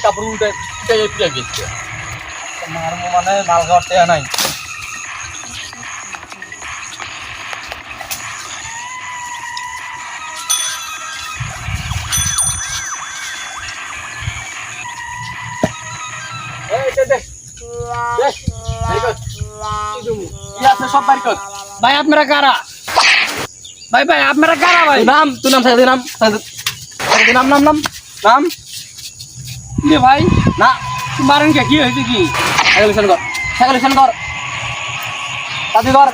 কাপড় উল্টে উঠে গেছে মারমো মানে মাল খাওয়ার টেয়া নাই। ভাই আপনারা কারা? ভাই ভাই আপনারা কারা? ভাই নাম তুই নাম সাইড নাম নাম নাম নাম নাম কে ভাই না মারেন কে? কি হয়েছে কি? সাইকেলেশন কর সাইকেলেশন কর তাতে কর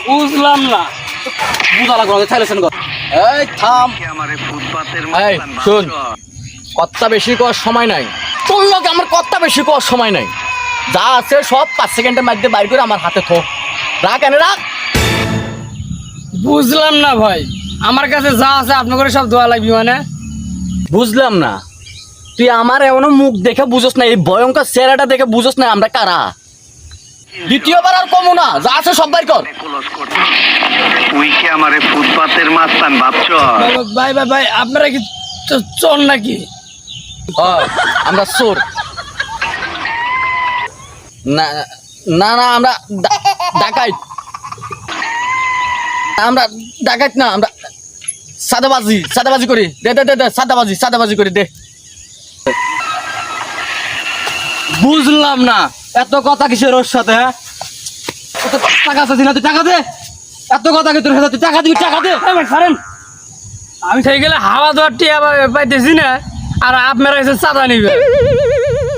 বুঝলাম না। বুঝা লাগলো সাইকেলেশন কর। এই থাম এই শুন কথা বেশি করার সময় নাই তোর লোক আমার কথা বেশি করার সময় নাই যা আছে সব 5 সেকেন্ডের মধ্যে বাইর করে আমার হাতে থো রাখ এনে রাখ। বুঝলাম না ভাই, আমার কাছে যা আছে আপনাদের সব দোয়া লাগবে মানে? বুঝলাম না তুই আমার এমন মুখ দেখে বুঝোস না, এই ভয়ঙ্কর চেহারাটা দেখে বুঝোস না আমরা কারা। দ্বিতীয়বার আর কমো না, যা আছে সব বাইর কর। তুই কি আমারে ফুটপাতের মাস্তান ভাবছ? ভাই ভাই ভাই আপনারা কি চোর নাকি? আমরা চোর না না না আমরা ডাকাইত। আমরা ডাকাইত না, আমরা সাদাবাজি করি। দে দে দে দে সাদাবাজি করি দে। বুঝলাম না এত কথা কিসের ওর সাথে? হ্যাঁ টাকা আছে না, তুই টাকা দে। এত কথা কি তোর সাথে? তুই টাকা দিবি, টাকা দে। ছাড়েন, আমি থেকে গেলে হাওয়া দেওয়ার টিয়া পাইতেছি না, আর আপনারা এসে চাঁদা নিবে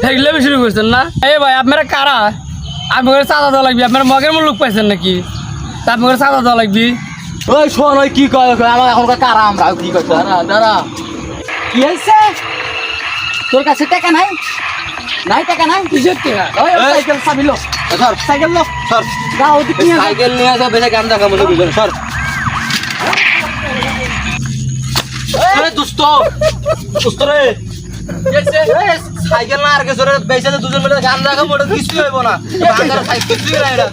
থাকলে শুরু করছেন না? এই ভাই আপনারা কারা? আপনার চাঁদা দেওয়া লাগবে? আপনার মগের মূল লোক পাইছেন নাকি? তা আপনার চাঁদা দেওয়া লাগবে। ওই শোন ওই কি কয় আমার এখনকার কারা আমরা কি করছে দাঁড়া কি হয়েছে? তোর কাছে টাকা নাই? নাই টাকা নাই? কিসের টাকা? ওই সাইকেল চাবি লো, সর সাইকেল লো, সর যা ওদিকে নিয়ে সাইকেল নিয়ে যা, বেশি গান দেখা মনে বুঝলেন, সর। আরে দুষ্ট রে সাইকেল না আর কিছু রে, বেশি দুজন মিলে গান দেখা মোটে কিছুই হইব না। বাংলার সাইকেল কিছুই নাই এটা।